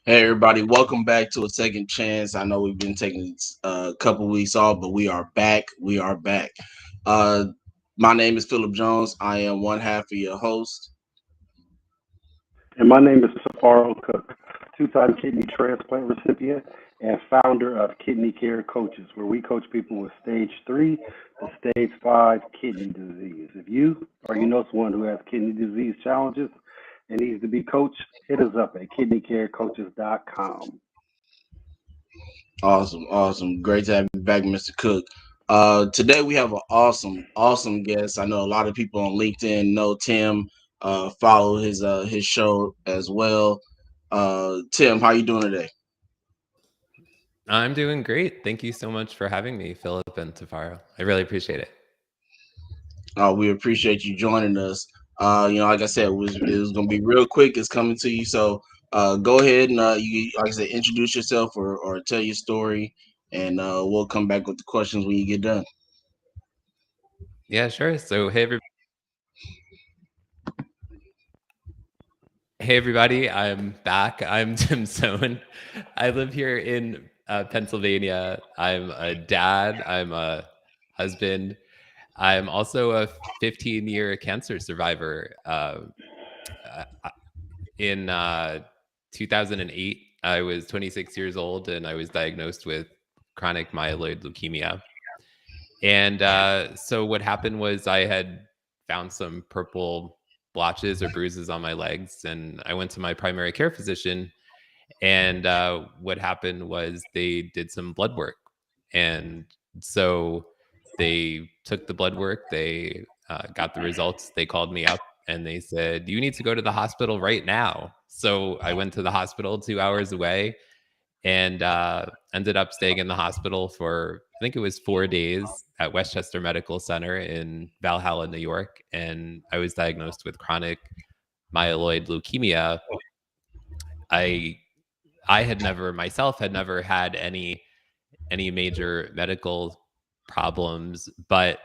Hey everybody, welcome back to a second chance. I know we've been taking a couple weeks off, but we are back. We are back. Uh, my name is Philip Jones. I am one half of your host. And my name is Safaro Cook, two-time kidney transplant recipient and founder of Kidney Care Coaches, where we coach people with stage 3 to stage 5 kidney disease. If you or you know someone who has kidney disease challenges and needs to be coached, hit us up at kidneycarecoaches.com. Awesome, awesome. Great to have you back, Mr. Cook. Today we have an awesome guest. I know a lot of people on LinkedIn know Tim, follow his show as well. Tim, how you doing today? I'm doing great. Thank you so much for having me, Philip and Tafaro. I really appreciate it. We appreciate you joining us. Like I said, it was gonna be real quick. It's coming to you, so go ahead and you like I said, introduce yourself or tell your story, and we'll come back with the questions when you get done. Yeah, sure. So, hey everybody, I'm back. I'm Tim Sohn. I live here in Pennsylvania. I'm a dad. I'm a husband. I'm also a 15-year cancer survivor. Uh, in 2008, I was 26 years old and I was diagnosed with chronic myeloid leukemia. And so what happened was I had found some purple blotches or bruises on my legs, and I went to my primary care physician. And what happened was they did some blood work, and so they took the blood work. They got the results. They called me up and they said, "You need to go to the hospital right now." So I went to the hospital 2 hours away and ended up staying in the hospital for I think it was 4 days at Westchester Medical Center in Valhalla, New York, and I was diagnosed with chronic myeloid leukemia. I I had never myself had never had any major medical problems, but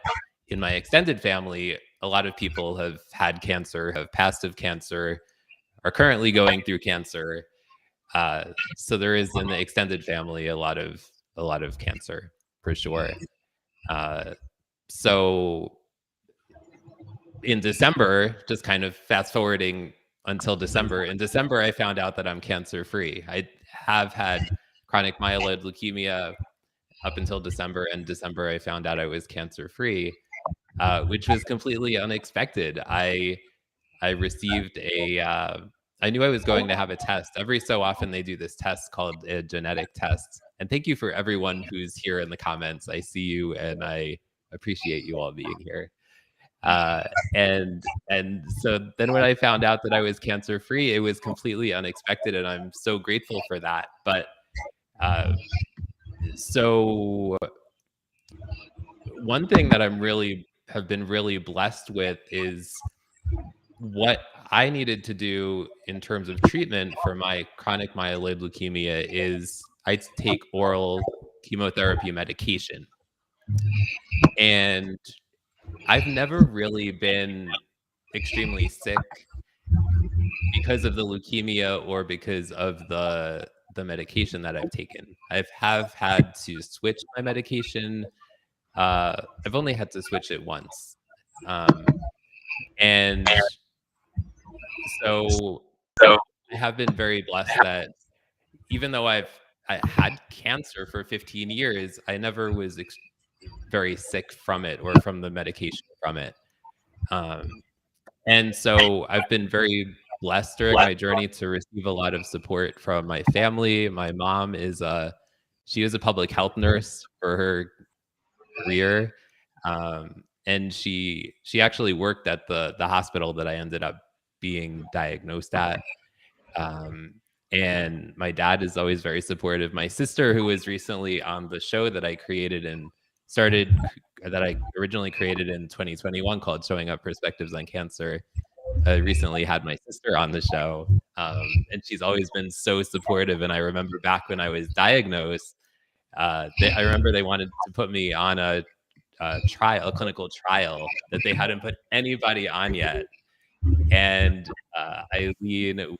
in my extended family, a lot of people have had cancer, have passed of cancer, are currently going through cancer. So there is in the extended family a lot of cancer for sure. Uh, so in December, just kind of fast forwarding until December. In December, I found out that I'm cancer free. I have had chronic myeloid leukemia up until December. And December, I found out I was cancer free, which was completely unexpected. I received I knew I was going to have a test. Every so often, they do this test called a genetic test. And thank you for everyone who's here in the comments. I see you, and I appreciate you all being here. Uh, and so then when I found out that I was cancer free, it was completely unexpected, and I'm so grateful for that. But uh, so one thing that I'm really have been really blessed with is what I needed to do in terms of treatment for my chronic myeloid leukemia is I take oral chemotherapy medication. And I've never really been extremely sick because of the leukemia or because of the medication that I've taken. Have had to switch my medication. I've only had to switch it once. Um, and so I have been very blessed that even though I had cancer for 15 years, I never was very sick from it or from the medication from it. Um, and so I've been very blessed during my journey to receive a lot of support from my family. My mom she is a public health nurse for her career, and she actually worked at the hospital that I ended up being diagnosed at. Um, and my dad is always very supportive. My sister, who was recently on the show that I created and that I originally created in 2021 called Showing Up Perspectives on Cancer, I recently had my sister on the show. And she's always been so supportive. And I remember back when I was diagnosed, I remember they wanted to put me on a clinical trial that they hadn't put anybody on yet. And Eileen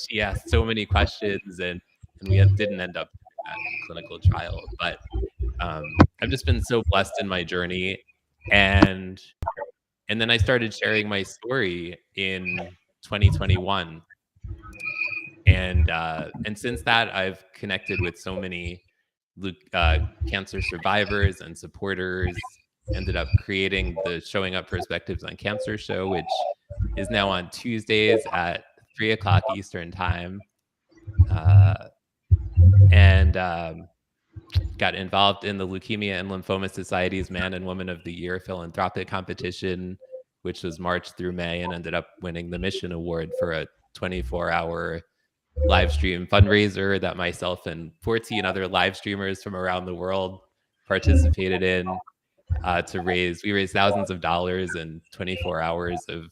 she asked so many questions, and and we didn't end up doing that clinical trial. But I've just been so blessed in my journey, and then I started sharing my story in 2021, and since that, I've connected with so many cancer survivors and supporters. Ended up creating the Showing Up Perspectives on Cancer show, which is now on Tuesdays at 3 o'clock Eastern time. Uh, and got involved in the Leukemia and Lymphoma Society's Man and Woman of the Year philanthropic competition, which was March through May, and ended up winning the Mission Award for a 24-hour live stream fundraiser that myself and 14 other live streamers from around the world participated in. We raised thousands of dollars in 24 hours of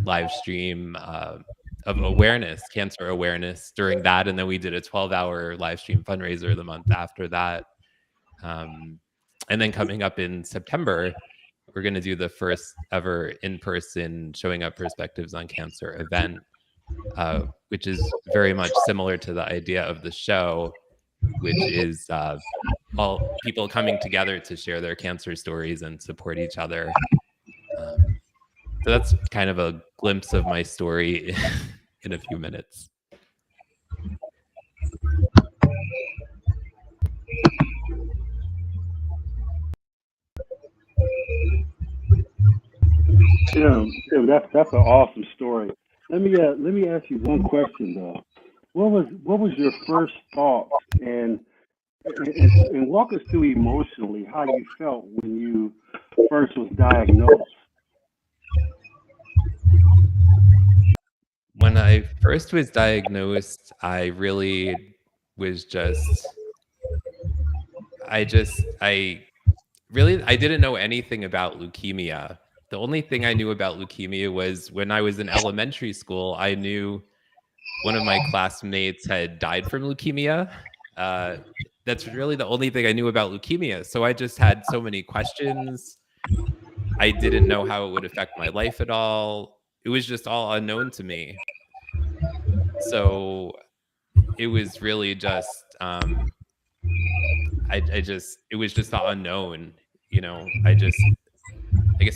live stream of awareness, cancer awareness during that. And then we did a 12-hour live stream fundraiser the month after that. And then coming up in September, we're going to do the first ever in-person Showing Up Perspectives on Cancer event, which is very much similar to the idea of the show, which is all people coming together to share their cancer stories and support each other. So that's kind of a glimpse of my story in a few minutes. Yeah, yeah, that's an awesome story. Let me ask you one question though. What was your first thoughts and walk us through emotionally how you felt when you first was diagnosed? When I first was diagnosed, I really was just, I really, I didn't know anything about leukemia. The only thing I knew about leukemia was when I was in elementary school, I knew one of my classmates had died from leukemia. Uh, that's really the only thing I knew about leukemia. So I just had so many questions. I didn't know how it would affect my life at all. It was just all unknown to me. So it was really just, it was just the unknown. I guess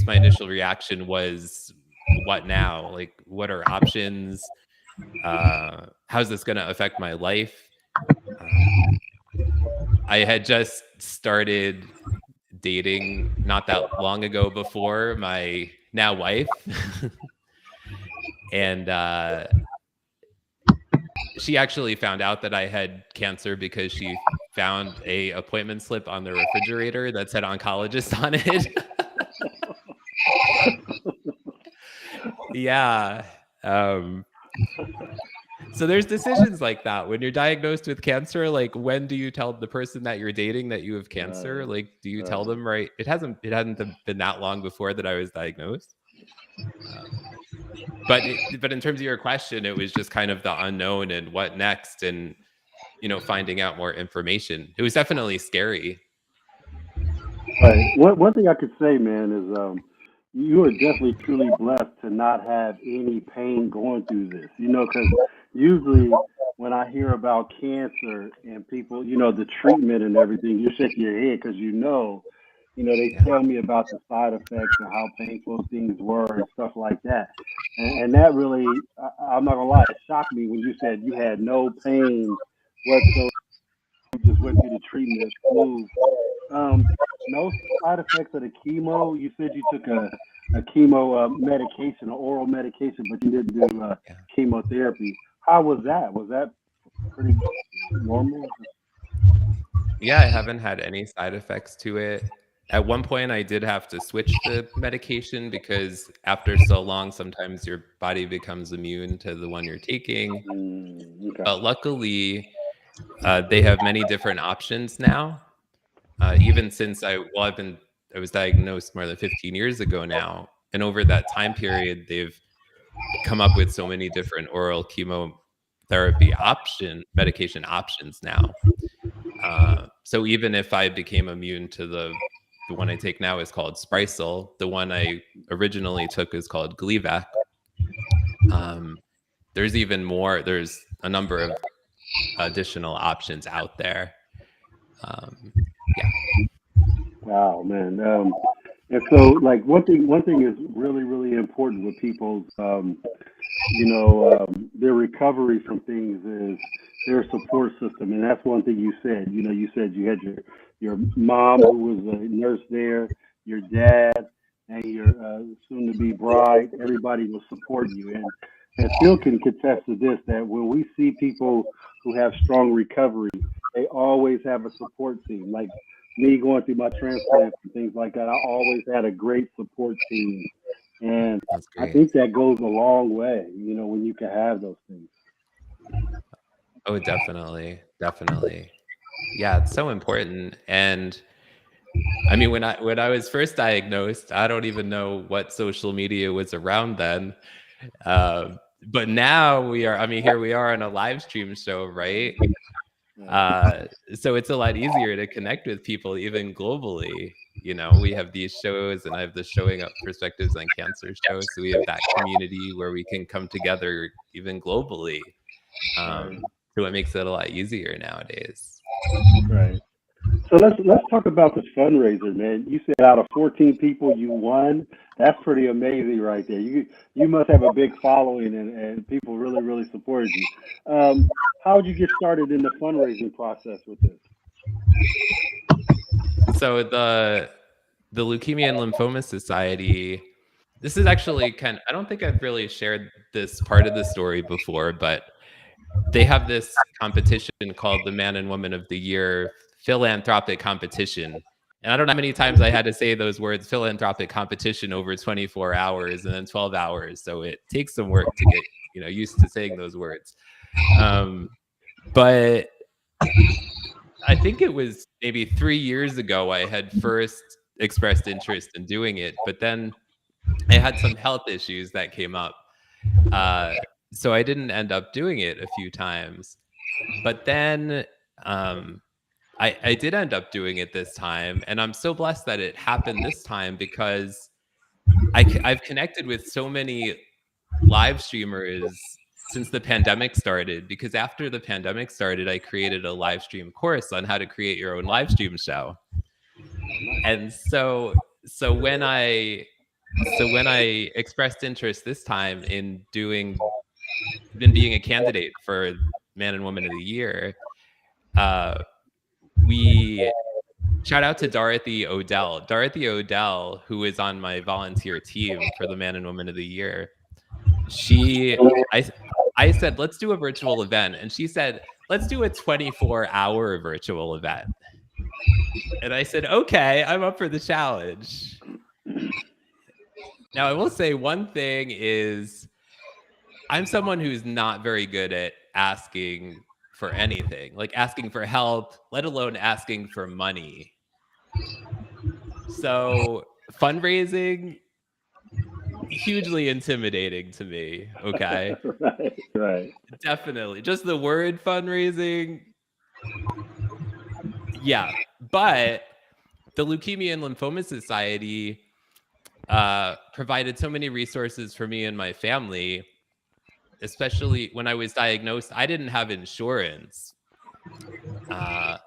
my initial reaction was, what now? Like, what are options? How's this going to affect my life? I had just started dating not that long ago before my now wife. And she actually found out that I had cancer because she found a appointment slip on the refrigerator that said oncologist on it. Yeah. So there's decisions like that when you're diagnosed with cancer. Like, when do you tell the person that you're dating that you have cancer? Like, do you tell them right? It hadn't been that long before that I was diagnosed. But in terms of your question, it was just kind of the unknown and what next, and finding out more information. It was definitely scary. Right. One thing I could say, man, is you are definitely truly blessed to not have any pain going through this. Because usually when I hear about cancer and people, the treatment and everything, you shake your head because they Yeah. tell me about the side effects and how painful things were and stuff like that. And that really, I'm not gonna lie, it shocked me when you said you had no pain whatsoever. You just went through the treatment smooth. Um, no side effects of the chemo. You said you took a chemo medication, an oral medication, but you didn't do Yeah. chemotherapy. How was that? Was that pretty normal? Yeah, I haven't had any side effects to it. At one point, I did have to switch the medication because after so long, sometimes your body becomes immune to the one you're taking. Okay. But luckily, they have many different options now. Even since I was diagnosed more than 15 years ago now, and over that time period, they've come up with so many different oral chemotherapy medication options now. So even if I became immune to the one I take now is called Sprycel. The one I originally took is called Gleevec. Um, there's even more. There's a number of additional options out there. Yeah, Wow, man. And so, like, one thing is really, really important with people's, their recovery from things is their support system, and that's one thing you said. You said you had your mom who was a nurse there, your dad, and your soon-to-be bride. Everybody was supporting you, and Phil can contest to this that when we see people who have strong recovery, they always have a support team. Like me going through my transplants and things like that, I always had a great support team, and that's I great. think that goes a long way, when you can have those things. Oh, definitely, definitely. Yeah, it's so important. And I mean, when I was first diagnosed, I don't even know what social media was around then. But now we are. I mean, here we are on a live stream show, right? Right, Uh, so it's a lot easier to connect with people, even globally. We have these shows, and I have the Showing Up Perspectives on Cancer show. So we have that community where we can come together, even globally. right, So it makes it a lot easier nowadays. right. So let's talk about this fundraiser, man. You said out of 14 people you won. That's pretty amazing, right there. You must have a big following, and people really really supported you. How did you get started in the fundraising process with this? So the Leukemia and Lymphoma Society. This is actually I don't think I've really shared this part of the story before, but they have this competition called the Man and Woman of the Year philanthropic competition. And I don't know how many times I had to say those words philanthropic competition over 24 hours and then 12 hours. So it takes some work to get, used to saying those words. Um, but I think it was maybe 3 years ago I had first expressed interest in doing it, but then I had some health issues that came up. Uh, so I didn't end up doing it a few times. But then um, I did end up doing it this time, and I'm so blessed that it happened this time because I've connected with so many live streamers since the pandemic started. Because after the pandemic started, I created a live stream course on how to create your own live stream show. Oh, nice. And so when I expressed interest this time in being a candidate for Man and Woman of the Year, uh, we shout out to Dorothy Odell. Dorothy Odell, who is on my volunteer team for the Man and Woman of the Year. She, I, I said, let's do a virtual event, and she said, let's do a 24-hour virtual event. And I said, okay, I'm up for the challenge. Now, I will say one thing is I'm someone who's not very good at asking for anything, like asking for help, let alone asking for money. So fundraising, hugely intimidating to me. Okay. Right, right, Definitely. Just the word fundraising. Yeah. But the Leukemia and Lymphoma Society provided so many resources for me and my family, especially when I was diagnosed. I didn't have insurance. Uh,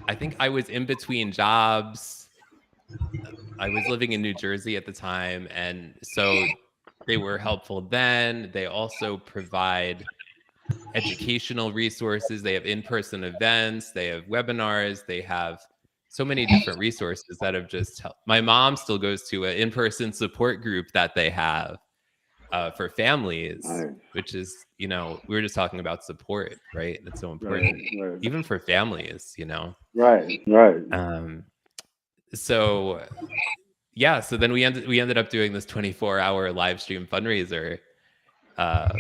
I think I was in between jobs. I was living in New Jersey at the time. And so they were helpful then. They also provide educational resources. They have in-person events. They have webinars. They have so many different resources that have just helped. My mom still goes to an in-person support group that they have for families, nice. which is, we were just talking about support, right? That's so Right, important, right, even for families. right, right. Um, so yeah, so then we ended up doing this 24-hour live stream fundraiser uh,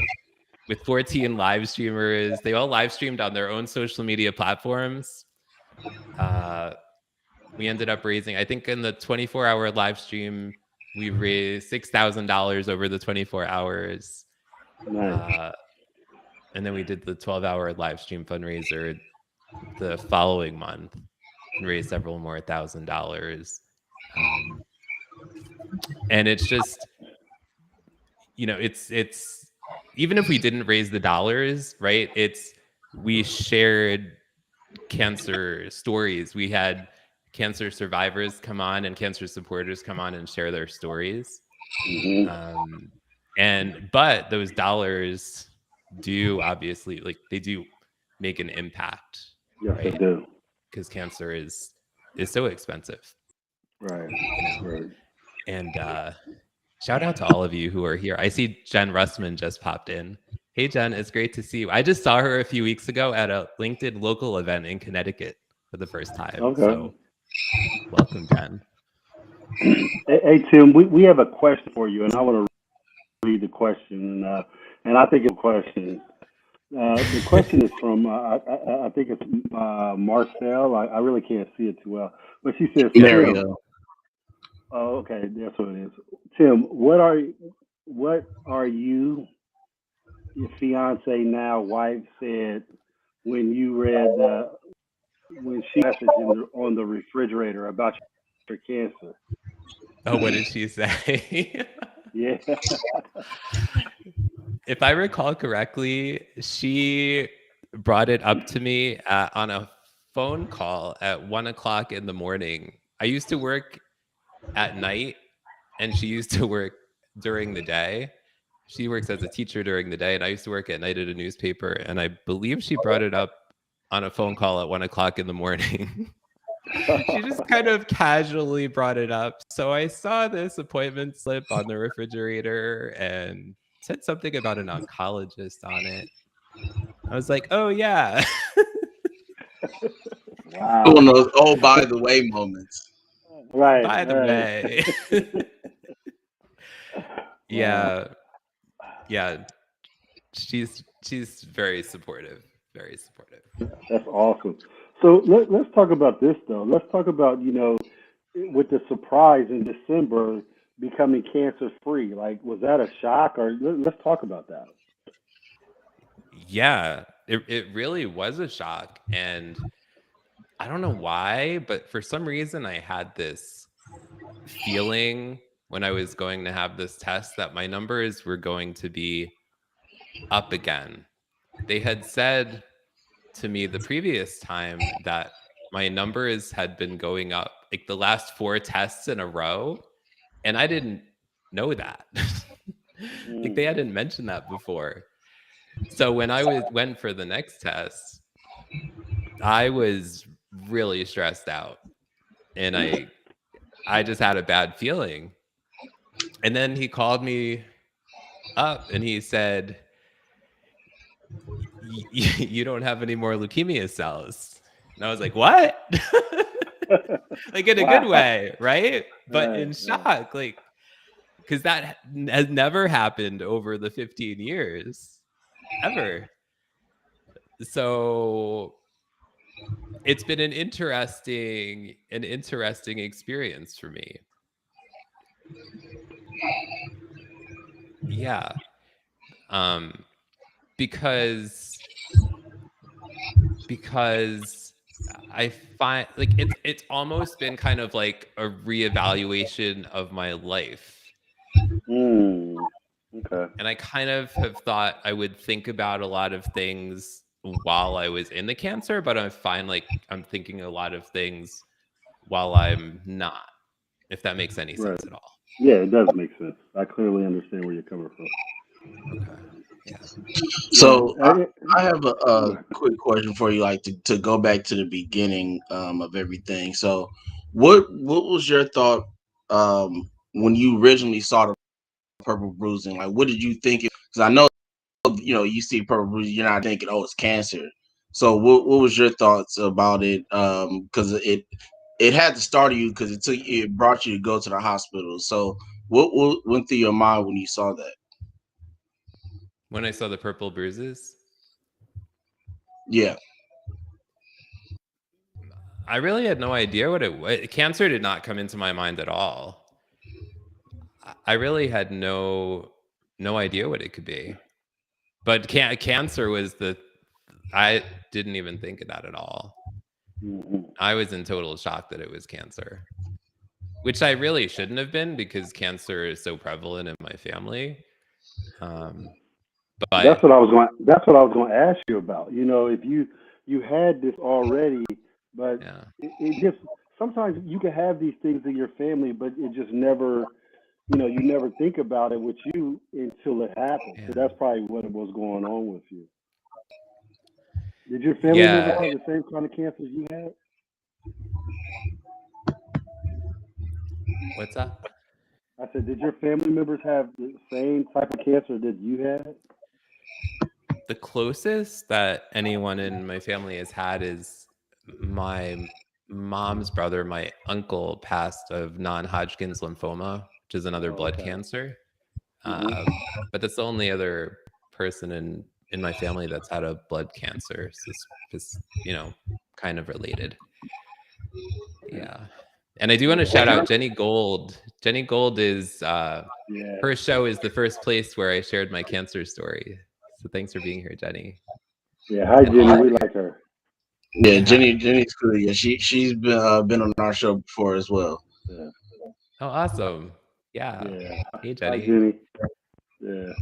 with 14 live streamers. They all live streamed on their own social media platforms. Uh, we ended up raising, I think, in the 24-hour live stream, we raised $6,000 over the 24 hours. Nice. Uh, and then we did the 12-hour live stream fundraiser the following month and raised several more $1,000. Um, and it's just, it's even if we didn't raise the dollars, right? we shared cancer stories. We had cancer survivors come on and cancer supporters come on and share their stories. Hmm. Um, but those dollars do obviously, like, they do make an impact, Yes, they right? do. Because cancer is so expensive, Right. you know. Right. And shout out to all of you who are here. I see Jen Russman just popped in. Hey Jen, it's great to see you. I just saw her a few weeks ago at a LinkedIn local event in Connecticut for the first time. Okay. So welcome, Jen. Hey, Tim, we have a question for you, and I want to read the question, and I think it's a question. The question is from I think it's Marcel. I really can't see it too well, but she says, There we Tim. go. Oh, okay, that's what it is. Tim, what are you, your fiance now wife said when you read when she messaged on the refrigerator about your cancer? Oh, what did she say? Yeah. If I recall correctly, she brought it up to me on a phone call at 1 o'clock in the morning. I used to work at night, and she used to work during the day. She works as a teacher during the day, and I used to work at night at a newspaper. And I believe she brought it up on a phone call at 1 o'clock in the morning. She just kind of casually brought it up. So I saw this appointment slip on the refrigerator and said something about an oncologist on it. I was like, oh, yeah. One Wow. of those oh by the way moments. Right, By the right. way. Wow. Yeah. Yeah. She's very supportive. Very supportive. That's awesome. So let's talk about this though. Let's talk about, with the surprise in December becoming cancer free. Like, was that a shock, or let's talk about that? Yeah. It really was a shock. And I don't know why, but for some reason I had this feeling when I was going to have this test that my numbers were going to be up again. They had said to me the previous time that my numbers had been going up like the last 4 tests in a row, and I didn't know that. Like, they Mm. hadn't mentioned that before. So when I went for the next test, I was really stressed out, and I just had a bad feeling. And then he called me up and he said, You don't have any more leukemia cells. And I was like, what? Like, in a good Wow. way, right? But Right, in right. shock, like, because that has never happened over the 15 years, ever. So it's been an interesting experience for me. Yeah. Um, because because I find like it's almost been kind of like a reevaluation of my life. Mm. Okay. And I kind of have thought I would think about a lot of things while I was in the cancer, but I find like I'm thinking a lot of things while I'm not, if that makes any Right. sense at all. Yeah, it does make sense. I clearly understand where you're coming from. Okay. Yeah. Yeah. So I have a quick question for you, like to go back to the beginning of everything. So what was your thought when you originally saw the purple bruising? Like, what did you think? Because I know you see purple bruising, you're not thinking, oh, it's cancer. So what was your thoughts about it? Because it had to start you because it brought you to go to the hospital. So what went through your mind when you saw that? When I saw the purple bruises, Yeah. I really had no idea what it was. Cancer did not come into my mind at all. I really had no idea what it could be. But cancer was the I didn't even think of that at all. Hmm. I was in total shock that it was cancer, which I really shouldn't have been because cancer is so prevalent in my family. Um, But That's what I was going to ask you about. You know, if you had this already, but yeah, it just sometimes you can have these things in your family, but it just never, you know, you never think about it with you until it happens. So yeah, that's probably what was going on with you. Did your family members yeah. have the same kind of cancers you had? What's that? I said, did your family members have the same type of cancer that you had? The closest that anyone in my family has had is my mom's brother, my uncle, passed of non-Hodgkin's lymphoma, which is another Oh, blood okay. cancer. Hmm. But that's the only other person in my family that's had a blood cancer. So it's kind of related. Yeah. And I do want to shout out Jenny Gold. Jenny Gold is Yeah. her show is the first place where I shared my cancer story. So thanks for being here, Jenny. Yeah. Hi, And Jenny. all of We you. like her. Yeah, Yeah. Jenny's cool. Yeah, she's been on our show before as well. Yeah. Oh, awesome. Yeah. Yeah. Hey, Hi, Jenny. Jenny. Yeah.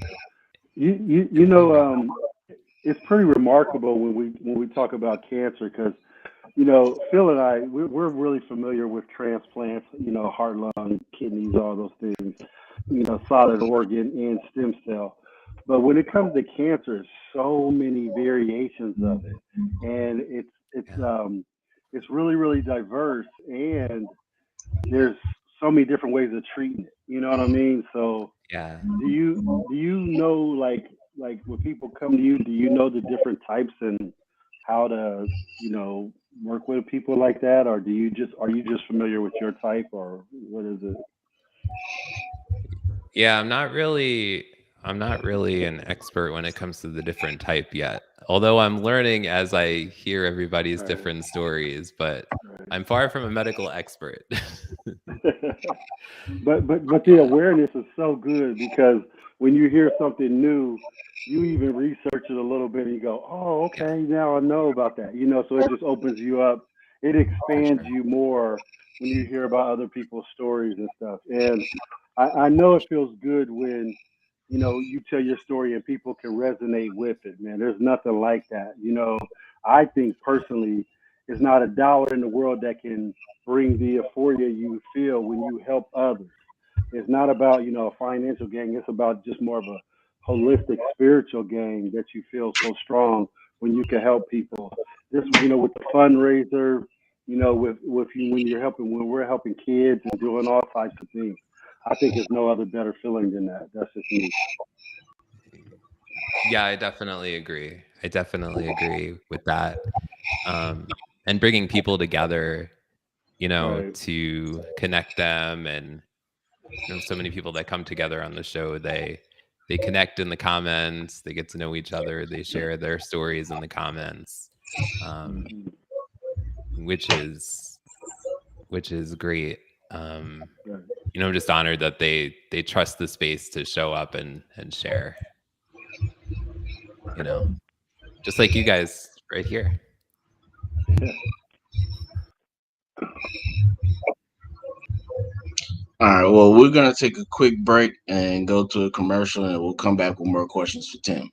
You You're know, welcome. it's pretty remarkable when we talk about cancer because you know Phil and I we're really familiar with transplants. You know, heart, lung, kidneys, all those things. You know, solid organ and stem cell. But when it comes to cancer, there's so many variations of it, and Yeah. it's really diverse, and there's so many different ways of treating it. You know what I mean? So Yeah. do you know like when people come to you, do you know the different types and how to work with people like that, or do you just are you just familiar with your type, or what is it? Yeah, I'm not really an expert when it comes to the different type yet. Although I'm learning as I hear everybody's Right, different stories, but right. I'm far from a medical expert. But the Yeah. awareness is so good because when you hear something new, you even research it a little bit and you go, oh, Yeah, okay, now I know about that. You know, so it just opens you up. It for expands sure. you more when you hear about other people's stories and stuff. And I know it feels good when you tell your story and people can resonate with it, man. There's nothing like that. You know, I think personally, there's not a dollar in the world that can bring the euphoria you feel when you help others. It's not about, a financial gain. It's about just more of a holistic spiritual gain that you feel so strong when you can help people. This, with the fundraiser, with you when you're helping when we're helping kids and doing all types of things. I think there's no other better feeling than that. That's just me. Yeah, I definitely agree. I definitely agree with that. And bringing people together, Right. to connect them, and so many people that come together on the show, they connect in the comments, they get to know each other, they share their stories in the comments, um, Hmm. which is which is great. Um, Right. I'm just honored that they trust the space to show up and share, you know, just like you guys right here. Yeah. All right. Well, we're gonna take a quick break and go to a commercial, and we'll come back with more questions for Tim.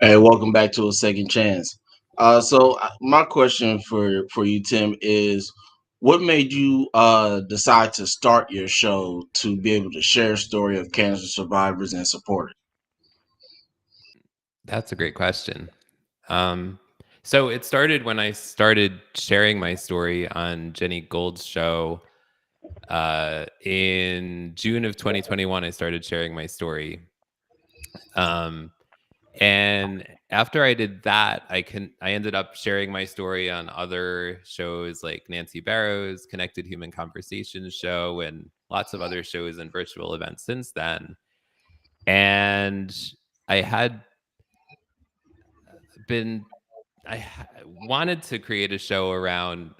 Hey, welcome back to a second chance. My question for you, Tim, is what made you decide to start your show to be able to share a story of cancer survivors and supporters? That's a great question. Um, so it started when I started sharing my story on Jenny Gold's show in June of 2021. I started sharing my story. Um, and after I did that, I ended up sharing my story on other shows like Nancy Barrow's Connected Human Conversations show and lots of other shows and virtual events since then. And I had been wanted to create a show around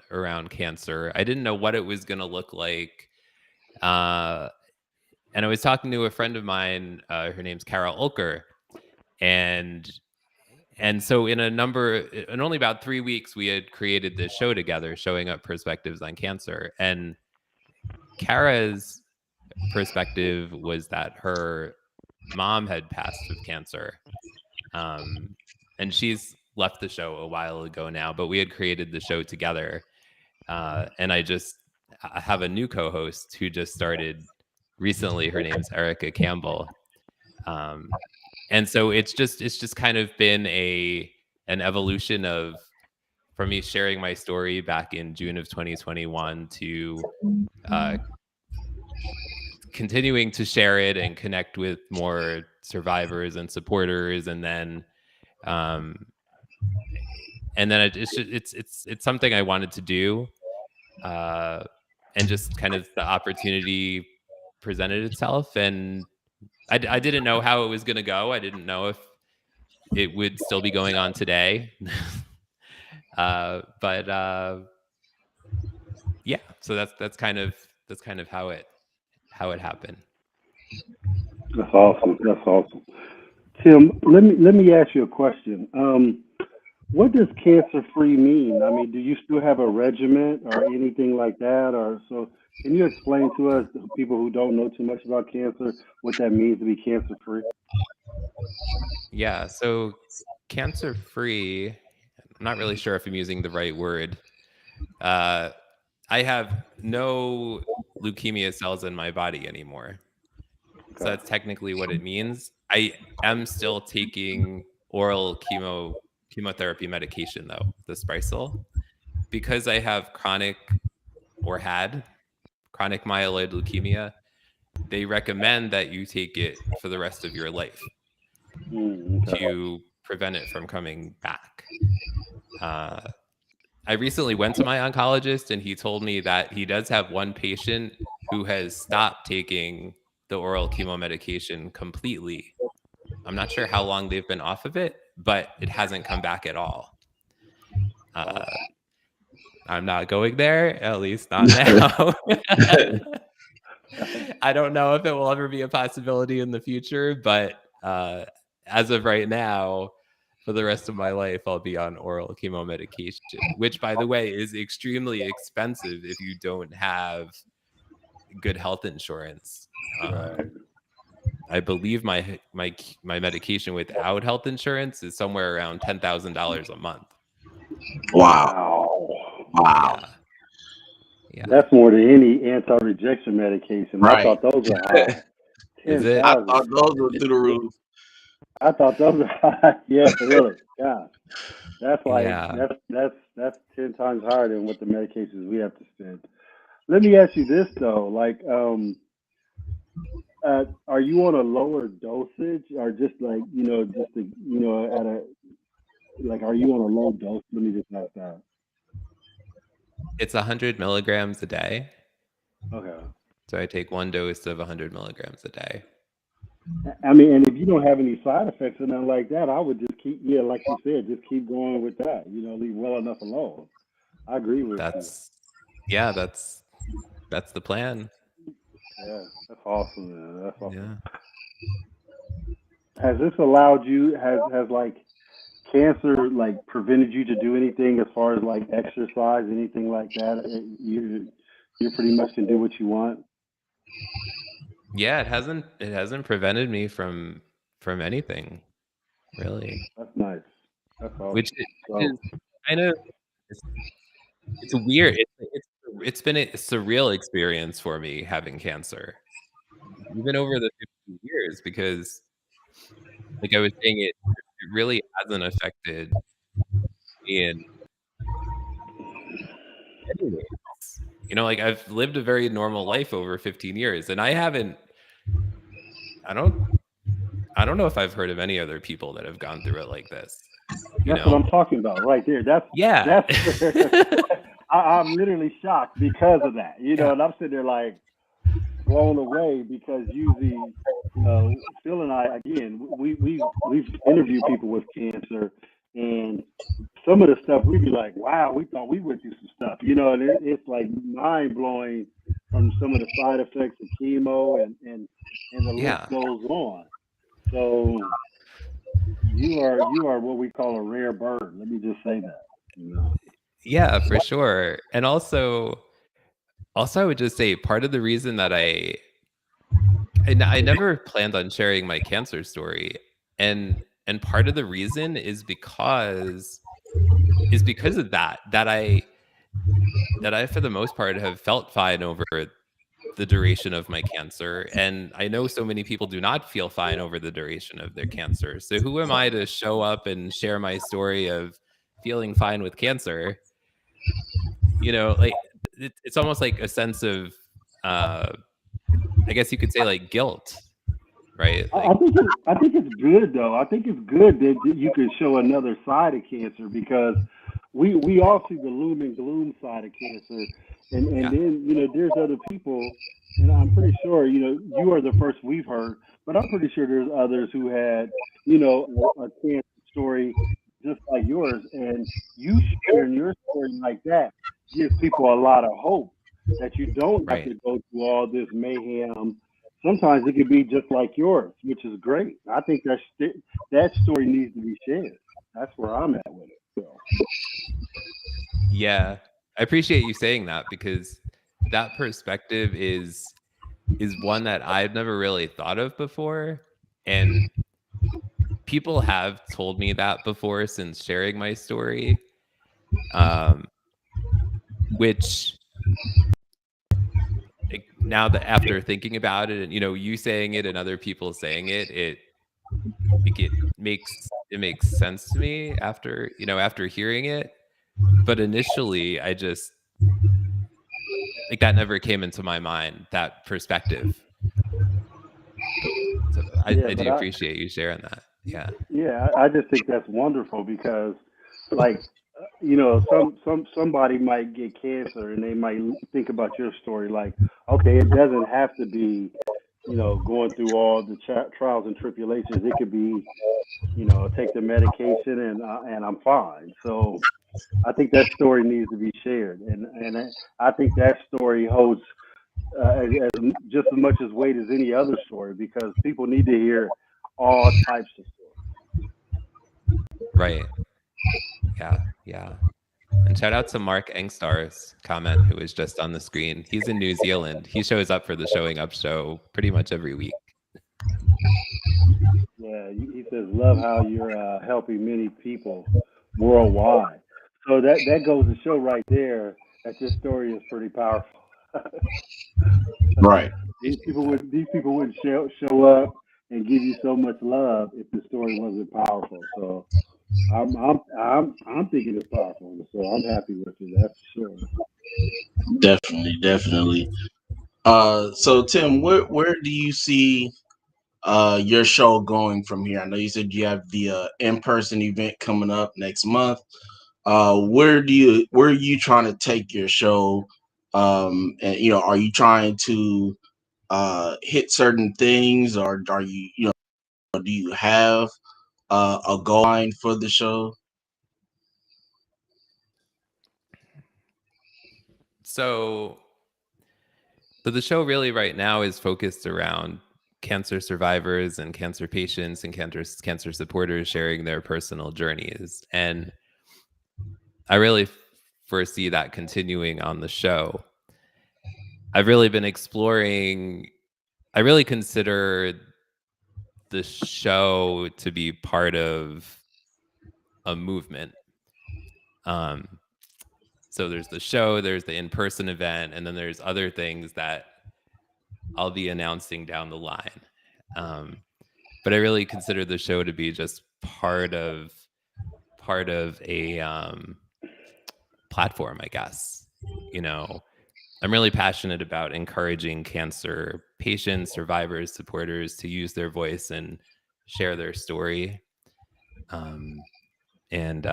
cancer. I didn't know what it was going to look like. Uh, and I was talking to a friend of mine. Her name's Carol Ulker, and so in only about 3 weeks, we had created this show together, showing up perspectives on cancer. And Kara's perspective was that her mom had passed of cancer. Um, and she's left the show a while ago now, but we had created the show together. And I have a new co-host who just started recently. Her name's Erica Campbell. Um, and so it's just kind of been an evolution of from me sharing my story back in June of 2021 to uh, continuing to share it and connect with more survivors and supporters, um, and then it's something I wanted to do, uh, and just kind of the opportunity presented itself, and I didn't know how it was going to go. I didn't know if it would still be going on today, but yeah. So that's kind of how it happened. That's awesome. That's awesome. Tim, let me ask you a question. What does cancer free mean? I mean, do you still have a regiment or anything like that? Or so can you explain to us, people who don't know too much about cancer, what that means to be cancer free? Yeah. So cancer free. I'm not really sure if I'm using the right word. Uh, I have no leukemia cells in my body anymore. So Okay. that's technically what it means. I am still taking oral chemotherapy medication though, the Sprycel, because I have had chronic myeloid leukemia. They recommend that you take it for the rest of your life Okay. to prevent it from coming back. Uh, I recently went to my oncologist and he told me that he does have one patient who has stopped taking the oral chemo medication completely. I'm not sure how long they've been off of it, but it hasn't come back at all. Wow. Uh, I'm not going there, at least not now. I don't know if it will ever be a possibility in the future, but as of right now, for the rest of my life, I'll be on oral chemo medication, which, by the way, is extremely expensive if you don't have good health insurance. Right. I believe my medication without health insurance is somewhere around $10,000 a month. Wow, Wow. wow, Yeah, yeah. That's more than any anti-rejection medication. I right. thought those were high. Is Ten it? I thousand. thought those were It- through the roof. I thought those were high. Yeah, really. Gosh, that's like Yeah. that's 10 times higher than what the medications we have to spend. Let me ask you this though, like, are you on a lower dosage, or just like just at a like, are you on a low dose? Let me just ask that. It's 100 milligrams a day. Okay. So I take one dose of 100 milligrams a day. I mean, and if you don't have any side effects or nothing like that, I would just keep, yeah, like you said, just keep going with that. Leave well enough alone. I agree with you. That's yeah, that's the plan. Yeah, that's awesome, man. That's awesome. Yeah. Has this allowed you? Has like cancer like prevented you to do anything as far as like exercise, anything like that? You pretty much can do what you want. Yeah, it hasn't prevented me from anything. Really, That's nice. That's which awesome. is So kind of it's, it's a weird. It's been a surreal experience for me having cancer, even over the 15 years, because like I was saying, it really hasn't affected me in any ways. Like I've lived a very normal life over 15 years, and I don't I don't know if I've heard of any other people that have gone through it like this, you that's what know? I'm talking about right there. Yeah. That's where I'm literally shocked because of that. Yeah. And I'm sitting there like blown away because usually, Phil and I again, we've interviewed people with cancer, and some of the stuff we'd be like, wow, we thought we went through some stuff, and it's like mind blowing from some of the side effects of chemo and the list Yeah. goes on. So you are what we call a rare bird. Let me just say that. Yeah, for sure. And also I would just say part of the reason that I never planned on sharing my cancer story, and part of the reason is because of that I for the most part have felt fine over the duration of my cancer, and I know so many people do not feel fine over the duration of their cancer. So who am I to show up and share my story of feeling fine with cancer? Like it's almost like a sense of uh I guess you could say like guilt, right? I think it's good though. I think it's good that you can show another side of cancer because we all see the loom and gloom side of cancer, and Yeah, then there's other people, and I'm pretty sure you are the first we've heard, but I'm pretty sure there's others who had a cancer story just like yours, and you sharing your story like that gives people a lot of hope that you don't have right. to go through all this mayhem. Sometimes it could be just like yours, which is great. I think that story needs to be shared. That's where I'm at with it. So Yeah. I appreciate you saying that because that perspective is one that I've never really thought of before, and people have told me that before since sharing my story, um which, like, now that after thinking about it, and you saying it and other people saying it, it makes sense to me after hearing it. But initially, I just like that never came into my mind, that perspective. So yeah, I but do appreciate you sharing that. Yeah. I just think that's wonderful because, like, somebody might get cancer and they might think about your story like, okay, it doesn't have to be, going through all the trials and tribulations. It could be, take the medication and I'm fine. So I think that story needs to be shared, and I think that story holds just as much as weight as any other story because people need to hear all types of stories. Right. Yeah. Yeah. And shout out to Mark Engstar's comment, who was just on the screen. He's in New Zealand. He shows up for the Showing Up show pretty much every week. Yeah, he says, "Love how you're helping many people worldwide." So that goes to show right there that your story is pretty powerful. Right. That. These people wouldn't show up and give you so much love if the story wasn't powerful. So I'm thinking it's powerful. So I'm happy with it. That's for sure. Definitely, definitely. So Tim, where do you see your show going from here? I know you said you have the in-person event coming up next month. Where are you trying to take your show? And are you trying to hit certain things, or are do you have a goal line for the show? So, but the show really right now is focused around cancer survivors and cancer patients and cancer supporters sharing their personal journeys. And I really foresee that continuing on the show. I've really been exploring, I really consider the show to be part of a movement. Um, so there's the show, there's the in-person event, and then there's other things that I'll be announcing down the line. Um, but I really consider the show to be just part of a platform, I guess. You know, I'm really passionate about encouraging cancer patients, survivors, supporters to use their voice and share their story. Um, and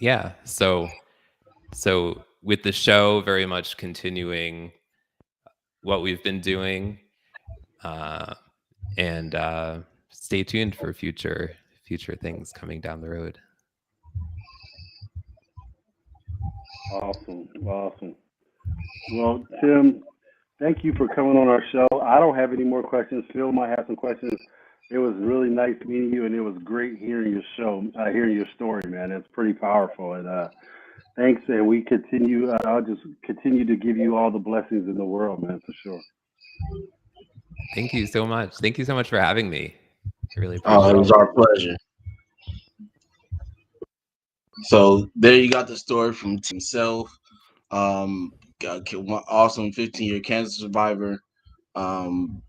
yeah, so with the show very much continuing what we've been doing, uh, and stay tuned for future things coming down the road. Awesome, awesome. Well, Tim, thank you for coming on our show. I don't have any more questions. Phil might have some questions. It was really nice meeting you, and it was great hearing your show, hearing your story, man. It's pretty powerful, and thanks. And we continue. I'll just continue to give you all the blessings in the world, man, for sure. Thank you so much. Thank you so much for having me. I really Oh, it appreciate was it. our pleasure. So there you got the story from Tim himself. Awesome 15-year cancer survivor. Um,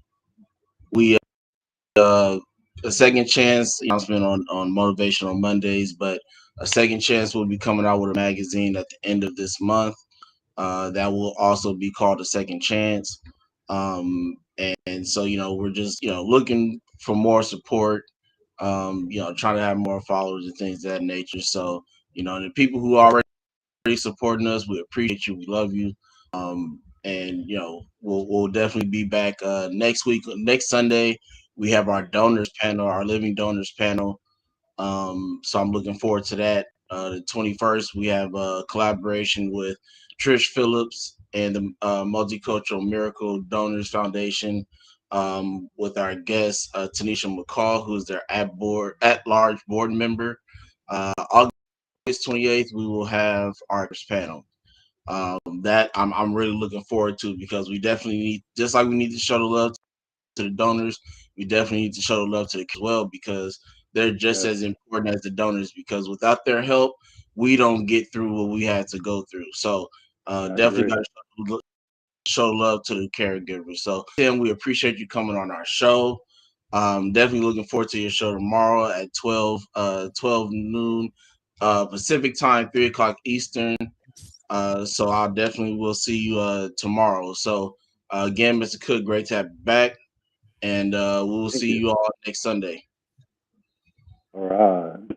we a second chance announcement on motivational Mondays, but a second chance will be coming out with a magazine at the end of this month. That will also be called a second chance. And so we're just looking for more support. Trying to have more followers and things of that nature. So the people who are already supporting us, we appreciate you. We love you. And we'll definitely be back next week. Next Sunday, we have our donors panel, our living donors panel. So I'm looking forward to that. The 21st, we have a collaboration with Trish Phillips and the Multicultural Miracle Donors Foundation, with our guest Tanisha McCall, who's their at large board member. August 28th, we will have our panel. That I'm really looking forward to, because we definitely need, just like we need to show the love to the donors, we definitely need to show the love to the kids as well, because they're just Yes, as important as the donors, because without their help, we don't get through what we had to go through. So I definitely agree. got to show love to the caregivers. So Tim, we appreciate you coming on our show. Definitely looking forward to your show tomorrow at 12 noon Pacific time, 3 o'clock Eastern. So I'll definitely will see you tomorrow. So again, Mr. Cook, great to have you back, and we'll Thank see you. you all next Sunday. All right.